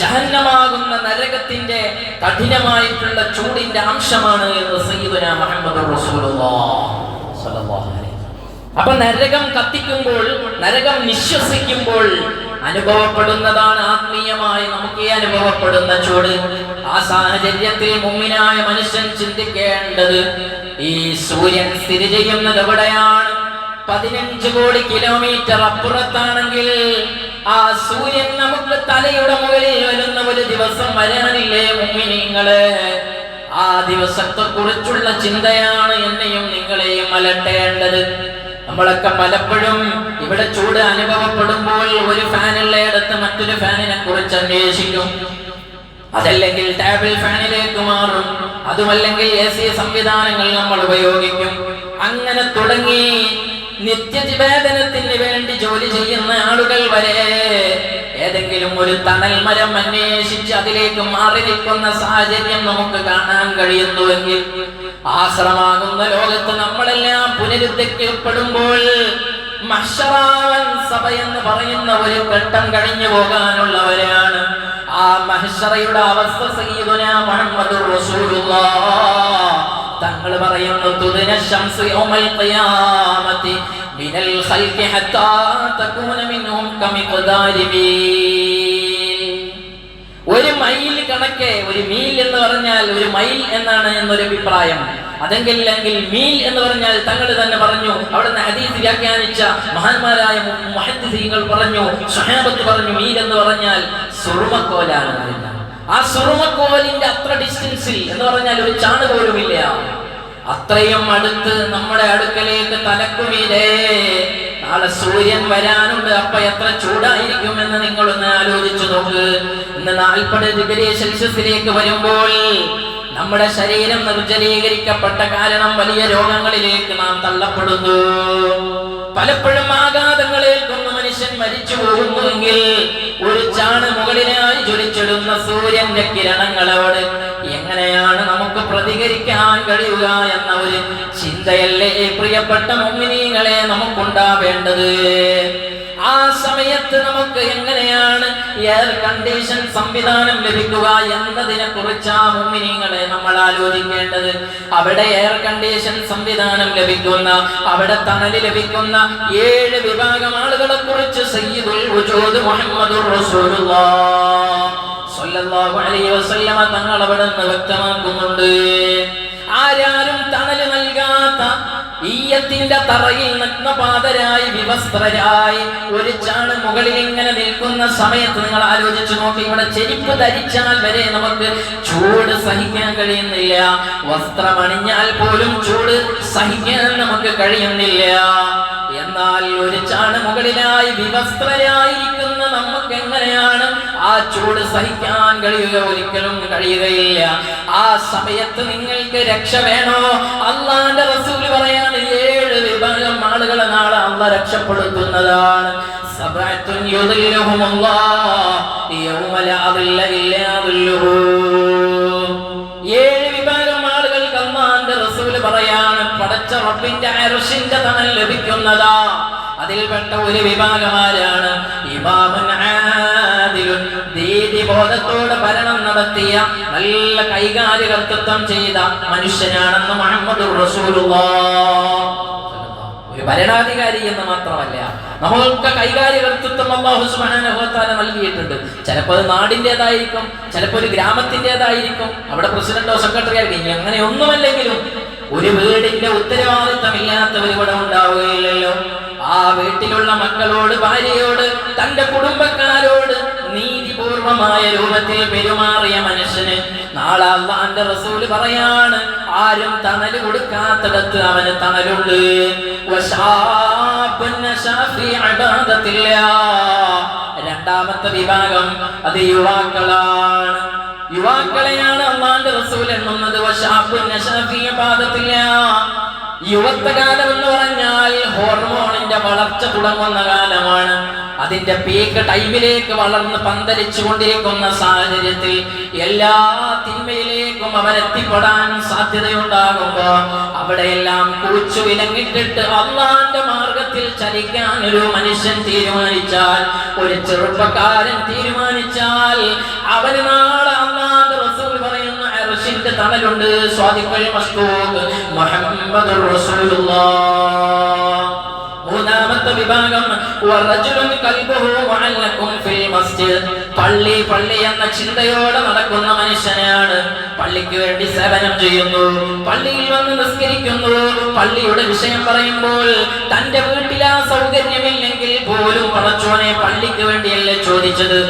ജഹന്നമാകുന്ന നരകത്തിന്റെ കഠിനമായിട്ടുള്ള ചൂടിന്റെ അംശമാണ് എന്ന് സയ്യിദുനാ മുഹമ്മദുർ റസൂലുള്ളാഹ് സ്വല്ലല്ലാഹു അലൈഹി വസല്ലം. അപ്പൊ നരകം കത്തിക്കുമ്പോൾ, നരകം നിശ്വസിക്കുമ്പോൾ അനുഭവപ്പെടുന്നതാണ് ആത്മീയമായി നമുക്ക് അനുഭവപ്പെടുന്ന ചൂട്. ആ സാഹചര്യത്തിൽ മുഅ്മിനായ മനുഷ്യൻ ചിന്തിക്കേണ്ടത്, ഈ സൂര്യൻ സ്ഥിതി ചെയ്യുന്നത് എവിടെയാണ്? 15 കോടി കിലോമീറ്റർ അപ്പുറത്താണെങ്കിൽ ആ സൂര്യൻ നമുക്ക് തലയുടെ മുകളിൽ വരുന്ന ഒരു ദിവസം വരാനില്ലേ മുഅ്മിനീങ്ങളെ? ആ ദിവസത്തെ കുറിച്ചുള്ള ചിന്തയാണ് എന്നെയും നിങ്ങളെയും അലട്ടേണ്ടത്. നമ്മളൊക്കെ പലപ്പോഴും ഇവിടെ ചൂട് അനുഭവപ്പെടുമ്പോൾ ഒരു ഫാനുള്ളയിടത്ത് മറ്റൊരു ഫാനിനെ കുറിച്ച് അന്വേഷിക്കും. അതല്ലെങ്കിൽ ടേബിൾ ഫാനിലേക്ക് മാറും, അതുമല്ലെങ്കിൽ AC സംവിധാനങ്ങൾ നമ്മൾ ഉപയോഗിക്കും. അങ്ങനെ തുടങ്ങി നിത്യജീവനത്തിന് വേണ്ടി ജോലി ചെയ്യുന്ന ആളുകൾ വരെ ഏതെങ്കിലും ഒരു തണൽ മരം അന്വേഷിച്ച് അതിലേക്ക് മാറി നിൽക്കുന്ന സാഹചര്യം നമുക്ക് കാണാൻ കഴിയുന്നുവെങ്കിൽ, ആശ്രമാകുന്ന ലോകത്ത് നമ്മളെല്ലാം പുനരുദ്ധരിക്കപ്പെടുമ്പോൾ മഹ്ശറാവൻ സഭ എന്ന് പറയുന്ന ഒരു ഘട്ടം കഴിഞ്ഞു പോകാനുള്ളവരാണ്. ആ മഹ്ശറയുടെ അവസ്ഥ സയ്യിദുനാ മുഹമ്മദുർ റസൂലുള്ളാഹ് തങ്ങൾ പറയുന്നു, തുദിന ശംസു യൗമൽ ഖിയാമത്തി മിനൽ ഖൽഖി ഹത്താ തകൂന മിൻഹും കമിഖ്ദാരി മീൽ. ഒരു മൈൽ കണക്കെ, ഒരു മീൽ എന്ന് പറഞ്ഞാൽ ഒരു മൈൽ എന്നാണ് എന്നൊരു അഭിപ്രായം. അതെങ്കിൽ മീൽ എന്ന് പറഞ്ഞാൽ തങ്ങൾ തന്നെ പറഞ്ഞു, അവിടുന്ന് ഹദീസ് വ്യാഖ്യാനിച്ച മഹാന്മാരായ മുഹദ്ദിസീങ്ങൾ പറഞ്ഞു, സ്വഹാബത്ത് പറഞ്ഞു, മീൽ എന്ന് പറഞ്ഞാൽ സുറുമക്കോലാണ്. ആ സുറുമക്കോലിന്റെ അത്ര ഡിസ്റ്റൻസിൽ എന്ന് പറഞ്ഞാൽ ഒരു ചാണ് പോലുമില്ല, അത്രയും അടുത്ത് നമ്മുടെ അടുക്കലേക്ക് തലക്കുമീരെ നാളെ സൂര്യൻ വരാനുണ്ട്. അപ്പൊ എത്ര ചൂടായിരിക്കുമെന്ന് നിങ്ങളൊന്ന് ആലോചിച്ചു നോക്ക്. ഇന്ന് 40 ഡിഗ്രി സെൽഷ്യസിലേക്ക് വരുമ്പോൾ നമ്മുടെ ശരീരം നിർജ്ജലീകരിക്കപ്പെട്ട കാരണം വലിയ രോഗങ്ങളിലേക്ക് നാം തള്ളപ്പെടുന്നു. പലപ്പോഴും ആഘാതങ്ങളേൽക്കുന്ന മനുഷ്യൻ മരിച്ചു പോകുന്നുവെങ്കിൽ ഒരു ചാണ് മുകളിലായി ജ്വലിച്ചിടുന്ന സൂര്യന്റെ കിരണങ്ങളോട് എങ്ങനെയാണ് നമുക്ക് പ്രതികരിക്കാൻ കഴിയുക എന്ന ഒരു ചിന്തയല്ലേ പ്രിയപ്പെട്ട മുഅ്മിനീങ്ങളെ നമുക്കുണ്ടാവേണ്ടത്. ആ സമയത്ത് നമുക്ക് എങ്ങനെയാണ് എയർ കണ്ടീഷൻ സംവിധാനം ലഭിക്കുക എന്നതിനെ കുറിച്ച് മുഅ്മിനീങ്ങളെ നമ്മൾ ആലോചിക്കേണ്ടത്. അവിടെ എയർ കണ്ടീഷൻ സംവിധാനം ലഭിക്കുന്ന, അവിടെ തണല് ലഭിക്കുന്ന 7 വിഭാഗം ആളുകളെ കുറിച്ച് സയ്യിദുൽ വജൂദ് മുഹമ്മദുർ റസൂലുള്ളാഹ് സ്വല്ലല്ലാഹു അലൈഹി വസല്ലമ തങ്ങൾ അവിടെ നിന്ന് വ്യക്തമാക്കുന്നുണ്ട്. ആരാലും തണല് നൽകാത്ത ഈയത്തിന്റെ തറയിൽ നഗ്നപാതരായി വിവസ്ത്രരായി ഒരു ചാണ് മുകളിൽ ഇങ്ങനെ നിൽക്കുന്ന സമയത്ത് നിങ്ങൾ ആലോചിച്ചു നോക്കി. ഇവിടെ ചെരുപ്പ് ധരിച്ചാൽ വരെ നമുക്ക് ചൂട് സഹിക്കാൻ കഴിയുന്നില്ല. വസ്ത്രമണിഞ്ഞാൽ പോലും ചൂട് സഹിക്കാൻ നമുക്ക് കഴിയുന്നില്ല. എന്നാൽ ഒരു ചാണ് മുകളിലായി വിവസ്ത്രരായിരിക്കുന്ന നമുക്ക് എങ്ങനെയാണ് ആ ചൂട് സഹിക്കാൻ കഴിയുക? ഒരിക്കലും കഴിയുകയില്ല. ആ സമയത്ത് നിങ്ങൾക്ക് രക്ഷ വേണോ? അല്ലാഹുവിന്റെ റസൂൽ പറയാണ് 7 വിഭാഗം ആളുകളെ നാളെ അല്ലാഹ് രക്ഷപ്പെടുത്തുന്നതാണ്. സബഅത്തുൻ യുദില്ലുഹുമുല്ലാഹ് യൗമ ലാ ദില്ല ഇല്ലാ ദില്ലുഹു. 7 വിഭാഗം ആളുകൾക്ക് അല്ലാഹുവിന്റെ റസൂൽ പറയാണ് പടച്ച റബ്ബിന്റെ അർശിന്റെ തണൽ ലഭിക്കുന്നതാ. അതിൽപ്പെട്ട ഒരു വിഭാഗമാരാണ് ഇമാമുൻ ആദിലുൻ, നീതിബോധത്തോടെ ഭരണം നടത്തിയ നല്ല കൈകാര്യകർത്തൃത്വം ചെയ്ത മനുഷ്യനാണെന്ന് മുഹമ്മദുർ റസൂലുള്ളാഹ്. ഒരു ഭരണാധികാരി എന്ന് മാത്രമല്ല, നമ്മൾക്ക് കൈകാര്യകർത്തൃത്വം അല്ലാഹു സുബ്ഹാനഹു വ തആല നൽകിയിട്ടുണ്ട്. ചിലപ്പോൾ അത് നാടിൻ്റെതായിരിക്കും, ചിലപ്പോൾ ഒരു ഗ്രാമത്തിൻ്റെതായിരിക്കും, അവിടെ പ്രസിഡന്റോ സെക്രട്ടറി ആയിരിക്കും. അങ്ങനെ ഒന്നുമല്ലെങ്കിലും ഒരു വീടിന്റെ ഉത്തരവാദിത്തമില്ലാത്തവർ ഇവിടെ ഉണ്ടാവുകയില്ലല്ലോ. ആ വീട്ടിലുള്ള മക്കളോട്, ഭാര്യയോട്, തന്റെ കുടുംബക്കാരോട് നീതിപൂർവമായ രൂപത്തിൽ പെരുമാറിയ മനുഷ്യന് നാളെ അല്ലാഹുവിന്റെ റസൂൽ പറയാണ് ആരും തണല് കൊടുക്കാത്തിടത്ത് അവന് തണലുണ്ട്. രണ്ടാമത്തെ വിഭാഗം അത് യുവാക്കളാണ്. യുവാക്കളെയാണ് അല്ലാഹുവിന്റെ റസൂൽ എണ്ണുന്നത്. യുവത്വകാലം എന്ന് പറഞ്ഞാൽ ഹോർമോണിന്റെ വളർച്ച തുടങ്ങുന്ന കാലമാണ്. അതിന്റെ പീക്ക് ടൈമിലേക്ക് വളർന്ന് പന്തലിച്ചു കൊണ്ടിരിക്കുന്ന സാഹചര്യത്തിൽ എല്ലാ തിന്മയിലേക്കും അവൻ എത്തിപ്പെടാൻ സാധ്യതയുണ്ടാകുമ്പോ അവിടെയെല്ലാം കൂച്ചു വിലങ്ങിട്ടിട്ട് അല്ലാഹുവിന്റെ മാർഗത്തിൽ ചലിക്കാൻ ഒരു മനുഷ്യൻ തീരുമാനിച്ചാൽ, ഒരു ചെറുപ്പക്കാരൻ തീരുമാനിച്ചാൽ, അവന് നാളെ അല്ലാഹുവിന്റെ റസൂൽ പറയുന്ന അർശിന്റെ തണലുണ്ട്. സ്വാദിഖുൽ മസ്ദൂഖ് മുഹമ്മദുർ റസൂലുള്ളാഹ്. മൂന്നാമത്തെ വിഭാഗം പള്ളി പള്ളി എന്ന ചിന്തയോടെ നടക്കുന്ന മനുഷ്യനാണ്. പള്ളിക്ക് വേണ്ടി സേവനം ചെയ്യുന്നു, പള്ളിയിൽ വന്ന് നിസ്കരിക്കുന്നു. പള്ളിയുടെ വിഷയം പറയുമ്പോൾ തന്റെ വീട്ടിൽ ആ സൗകര്യമില്ലെങ്കിൽ പോലും പടച്ചോനെ പള്ളിക്ക് വേണ്ടിയല്ലേ ചോദിച്ചത്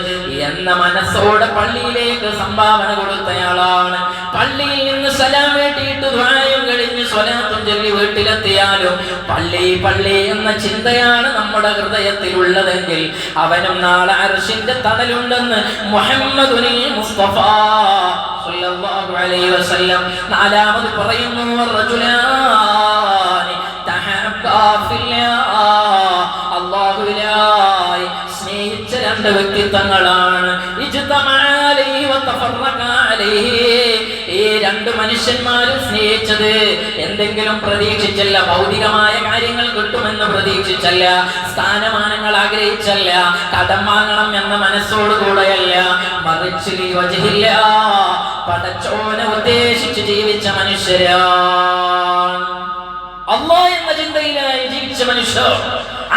എന്ന മനസ്സോടെ പള്ളിയിലേക്ക് സംഭാവന കൊടുത്തയാളാണ്. പള്ളിയിൽ നിന്ന് സലാം വീട്ടിയിട്ട് ദുആയും കഴിഞ്ഞ് സ്വലാത്തും ചൊല്ലി വീട്ടിലെത്തിയാലും പള്ളി പള്ളി എന്ന ചിന്തയാണ് നമ്മുടെ ഹൃദയത്തിൽ ഉള്ളതെങ്കിൽ അവനും നാളെ അർശിന്റെ തണലുണ്ടെന്ന് മുഹമ്മദുൽ മുസ്തഫ സ്വല്ലല്ലാഹു അലൈഹി വസല്ലം നാലാമത് പറയുന്നു. റജുലാനി തഹബ്ബാ ഫില്ലാഹ്, അല്ലാഹുവിനായി സ്നേഹിച്ച 2 വ്യക്തിത്വങ്ങളാണ്. ഇജ്തമഅ അലൈഹി വതഫറഖ അലൈഹി. ഈ 2 മനുഷ്യന്മാരും സ്നേഹിച്ചത് എന്തെങ്കിലും പ്രതീക്ഷിച്ചല്ല, ഭൗതികമായ കാര്യങ്ങൾ കിട്ടുമെന്ന് പ്രതീക്ഷിച്ചല്ല, സ്ഥാനമാനങ്ങൾ ആഗ്രഹിച്ചല്ല, കടം വാങ്ങണം എന്ന മനസ്സോടുകൂടെയല്ല, മറിച്ച് വജ്ഹില്ല, പടച്ചോനെ ഉദ്ദേശിച്ച് ജീവിച്ച മനുഷ്യരാണ്. അല്ലാഹ് എന്ന ചിന്തയിലായി ജീവിച്ച മനുഷ്യർ.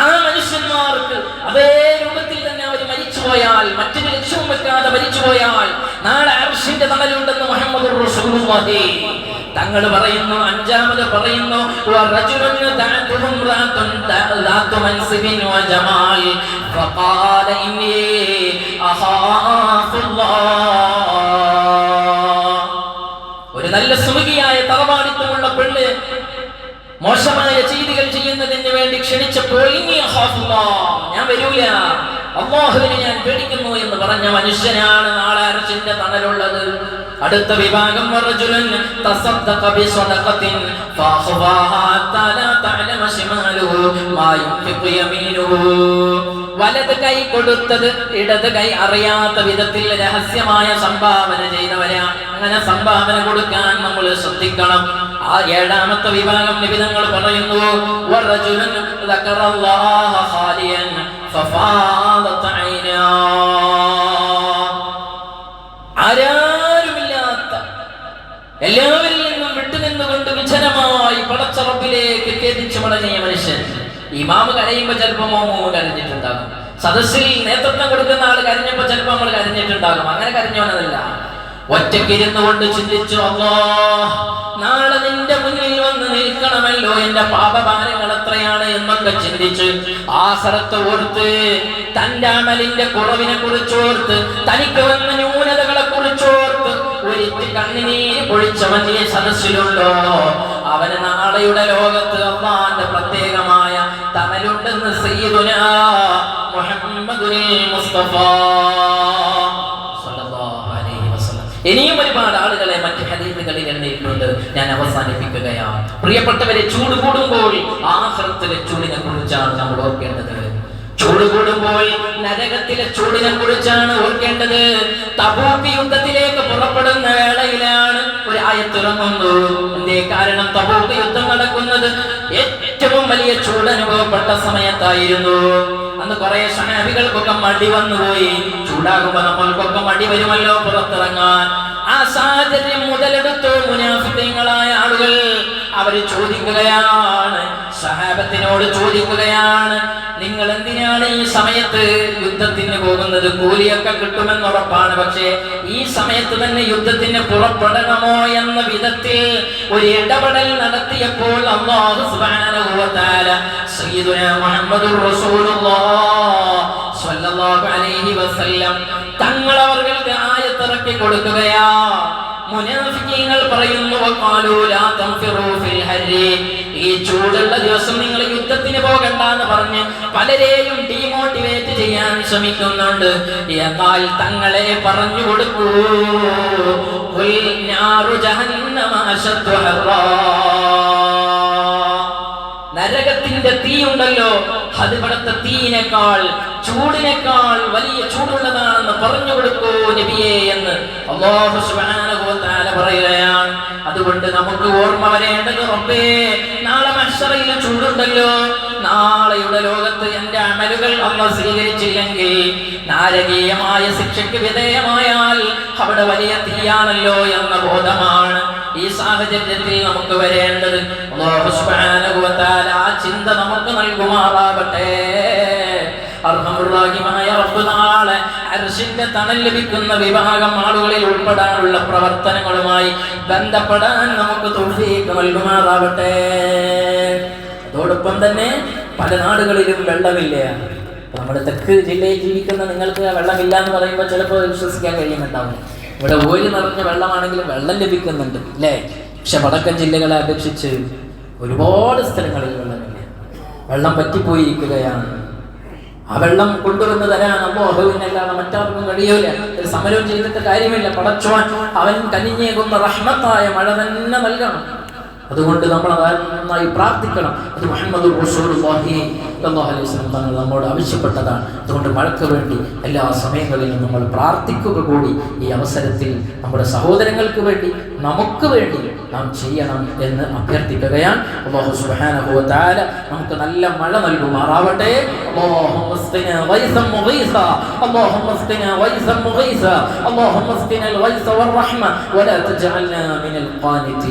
ആ മനുഷ്യന്മാർക്ക് അതേ രൂപത്തിൽ തന്നെ അവർ മരിച്ചുപോയാൽ, മറ്റൊരു ലക്ഷ്യവും വെക്കാതെ മരിച്ചുപോയാൽ നാളെ അർശിന്റെ തണലുണ്ടെന്ന് മുഹമ്മദുർ റസൂലുള്ളാഹി തങ്ങൾ പറയുന്നു. അഞ്ചാമത് പറയുന്നു ഫഖാല ഇന്നി അഖാഫുല്ലാഹ്. ഒരു നല്ല സുമുഖിയായ തറവാടിത്തമുള്ള പെണ്ണ് മോശമായ ചെയ്തികൾ ചെയ്യുന്നതിന് വേണ്ടി ക്ഷണിച്ചപ്പോൾ ഞാൻ വരൂല, അല്ലാഹുവിനെ ഞാൻ പേടിക്കുന്നു എന്ന് പറഞ്ഞ മനുഷ്യനാണ് നാളെ അർശിന്റെ തണലുള്ളത്. അടുത്ത വിഭാഗം വലത് കൈ കൊടുത്തത് ഇടത് കൈ അറിയാത്ത വിധത്തിൽ രഹസ്യമായ സംഭാവന ചെയ്തവരാ. അങ്ങനെ സംഭാവന കൊടുക്കാൻ നമ്മൾ ശ്രദ്ധിക്കണം. ആ ഏഴാമത്തെ വിഭാഗം നബി തങ്ങൾ പറയുന്നു, ആരാരുമില്ലാത്ത എല്ലാവരിൽ നിന്നും വിട്ടുനിന്നുകൊണ്ട് വിജനമായി പടച്ച റബ്ബിലേക്ക് ഖേദിച്ചു മടങ്ങിയ മനുഷ്യൻ. ഇമാമ് കരയുമ്പോ ചിലപ്പോ മോമോ കരഞ്ഞിട്ടുണ്ടാകും, സദസ്സിൽ നേതൃത്വം കൊടുക്കുന്ന ആൾ കരഞ്ഞപ്പോ ചിലപ്പോ നമ്മൾ കരഞ്ഞിട്ടുണ്ടാകും. അങ്ങനെ കരഞ്ഞവനതല്ല, ഒറ്റയ്ക്കിരുന്നു കൊണ്ട് ചിന്തിച്ചു, അല്ലാഹ് നാളെ നിന്റെ മുന്നിൽ വന്ന് നിൽക്കണമല്ലോ, എന്റെ പാപഭാരങ്ങൾ എത്രയാണ് എന്നൊക്കെ ചിന്തിച്ച് ആഖിറത്ത് ഓർത്ത്, തന്റെ അമലിന്റെ കുറവിനെ കുറിച്ചോർത്ത്, തനിക്ക് വന്ന ന്യൂനതകളെ കുറിച്ചോർത്ത് ഒരിറ്റ് കണ്ണുനീര് പൊഴിച്ചവൻ ഈ സദസ്സിലുണ്ടോ, അവന് നാളെയുടെ ലോകത്ത് അല്ലാഹുവിന്റെ പ്രത്യേകമായ തണലുണ്ടെന്ന് സയ്യിദുനാ മുഹമ്മദുൽ മുസ്തഫ. ഇനിയും ഒരുപാട് ആളുകളെ മറ്റ് ഹദീസുകളിൽ എണ്ണിയിട്ടുണ്ട്. ഞാൻ അവസാനിപ്പിക്കുകയാണ്. പ്രിയപ്പെട്ടവരെ, ചൂട് കൂടുമ്പോൾ ആഖിറത്തിലെ ചൂടിനെ കുറിച്ചാണ് നമ്മൾ ഓർക്കേണ്ടത്. ചൂട് കൂടുമ്പോൾ നരകത്തിലെ ചൂടിനെ കുറിച്ചാണ് ഓർക്കേണ്ടത്. തബൂക്ക് യുദ്ധത്തിലേക്ക് പുറപ്പെടുന്ന വേളയിലാണ് ഒരു ആയത്തിറങ്ങുന്നു. എന്തേ കാരണം? തബൂക്ക് യുദ്ധം നടക്കുന്നത് ഏറ്റവും വലിയ ചൂട് അനുഭവപ്പെട്ട സമയത്തായിരുന്നു. അന്ന് കുറെ സഹാബികൾക്കൊക്കെ മടി വന്നുപോയി. ചൂടാകുമ്പോ നമ്മൾക്കൊക്കെ മടി വരുമല്ലോ പുറത്തിറങ്ങാൻ. ആ സാഹചര്യം മുതലെടുത്തു മുനാഫിഖീങ്ങളായ ആളുകൾ. അവര് ചോദിക്കുകയാണ്, സഹാബത്തിനോട് ചോദിക്കുകയാണ്, നിങ്ങൾ എന്തിനാണ് ഈ സമയത്ത് യുദ്ധത്തിന് പോകുന്നത്? കൂലിയൊക്കെ കിട്ടുമെന്ന് ഉറപ്പാണ്, പക്ഷേ ഈ സമയത്ത് തന്നെ യുദ്ധത്തിന് പുറപ്പെടണമോ എന്ന വിധത്തിൽ ഒരു ഇടപെടൽ നടത്തിയപ്പോൾ അല്ലാഹു സുബ്ഹാനഹു വ തആല സയ്യിദുനാ മുഹമ്മദുർ റസൂലുള്ളാഹ് സ്വല്ലല്ലാഹു അലൈഹി വസല്ലം തങ്ങൾ അവർക്ക് ആയത്തിറക്കി കൊടുക്കുകയാ. മുനാഫിഖീങ്ങൾ പറയുന്നു, വഖാലൂ ലാ തൻഫിറൂ ഫിൽ ഹർരി, ഈ ചൂടുള്ള ദിവസം നിങ്ങൾ യുദ്ധത്തിന് പോകണ്ട എന്ന് പറഞ്ഞ് പലരെയും ഡീമോട്ടിവേറ്റ് ചെയ്യാൻ ശ്രമിക്കുന്നുണ്ട്. എന്നാൽ തങ്ങളെ പറഞ്ഞു കൊടുക്കൂ, ഖുൽ നാറു ജഹന്നമ അശദ്ദു ഹർറാ, നരകത്തിന്റെ തീ ഉണ്ടല്ലോ, അത് ഇവിടുത്തെ തീയിനേക്കാൾ ചൂടിനേക്കാൾ വലിയ ചൂടുള്ളതാണെന്ന് പറഞ്ഞു കൊടുക്കൂ നബിയേ എന്ന് അല്ലാഹു സുബ്ഹാനഹു വ തആല പറയുകയാണ്. അതുകൊണ്ട് നമുക്ക് ഓർമ്മ വരേണ്ടത്, റബ്ബേ നാളെ മഹ്ശറിൽ ചൂടുണ്ടല്ലോ, നാളെയുടെ ലോകത്ത് എന്റെ അമലുകൾ അല്ലാഹു സ്വീകരിച്ചില്ലെങ്കിൽ നാരകീയമായ ശിക്ഷയ്ക്ക് വിധേയമായാൽ അവിടെ വലിയ തീയാണല്ലോ എന്ന ബോധമാണ് ഈ സാഹചര്യത്തിൽ നമുക്ക് വരേണ്ടത്. അല്ലാഹു സുബ്ഹാനഹു വ തആല ആ ചിന്ത നമുക്ക് നൽകുമാറാവട്ടെ. അർഹമുർറാഹിമായ റബ്ബ് നാളെ അർശിന്റെ തണൽ ലഭിക്കുന്ന വിഭാഗം ആളുകളിൽ ഉൾപ്പെടാനുള്ള പ്രവർത്തനങ്ങളുമായി ബന്ധപ്പെടാൻ നമുക്ക് തൗഫീഖ് നൽകുമാറാവട്ടെ. അതോടൊപ്പം തന്നെ പല നാടുകളിലും വെള്ളമില്ല. നമ്മുടെ തെക്ക് ജില്ലയിൽ ജീവിക്കുന്ന നിങ്ങൾക്ക് വെള്ളമില്ല എന്ന് പറയുമ്പോൾ ചിലപ്പോൾ വിശ്വസിക്കാൻ കഴിയുന്നുണ്ടാവില്ല. ഇവിടെ ഓരി നിറഞ്ഞ വെള്ളമാണെങ്കിലും വെള്ളം ലഭിക്കുന്നുണ്ട് അല്ലേ? പക്ഷെ വടക്കൻ ജില്ലകളെ അപേക്ഷിച്ച് ഒരുപാട് സ്ഥലങ്ങളിൽ വെള്ളമില്ല. വെള്ളം പറ്റിപ്പോയിരിക്കുകയാണ്. ആ വെള്ളം കൊണ്ടുവന്ന് തരാൻ അല്ലാഹുവിനല്ലാതെ മറ്റാർക്കും കഴിയൂല. ഒരു സമരവും ചെയ്തിട്ട് കാര്യമില്ല. പടച്ചോൻ അവൻ കനിഞ്ഞേകുന്ന റഹ്മത്തായ മഴ തന്നെ നൽകണം. അതുകൊണ്ട് നമ്മൾ നന്നായി പ്രാർത്ഥിക്കണം. അത് മുഹമ്മദ് റസൂലുള്ളാഹി സ്വല്ലല്ലാഹു അലൈഹി വസല്ലം തങ്ങൾ നമ്മോട് ആവശ്യപ്പെട്ടതാണ്. അതുകൊണ്ട് മഴയ്ക്ക് വേണ്ടി എല്ലാ സമയങ്ങളിലും നമ്മൾ പ്രാർത്ഥിക്കുക കൂടി ഈ അവസരത്തിൽ നമ്മുടെ സഹോദരങ്ങൾക്ക് വേണ്ടി നമുക്ക് വേണ്ടി നാം ചെയ്യണം എന്ന് അഭ്യർത്ഥിക്കുകയാണ്. അല്ലാഹു സുബ്ഹാനഹു വ തആല നമുക്ക് നല്ല മഴ നൽകുമാറാവട്ടെ. اللهم اسقنا غيثا مغيثا اللهم اسقنا غيثا مغيثا اللهم اسقنا الغيث والرحمة ولا تجعلنا من القانتين.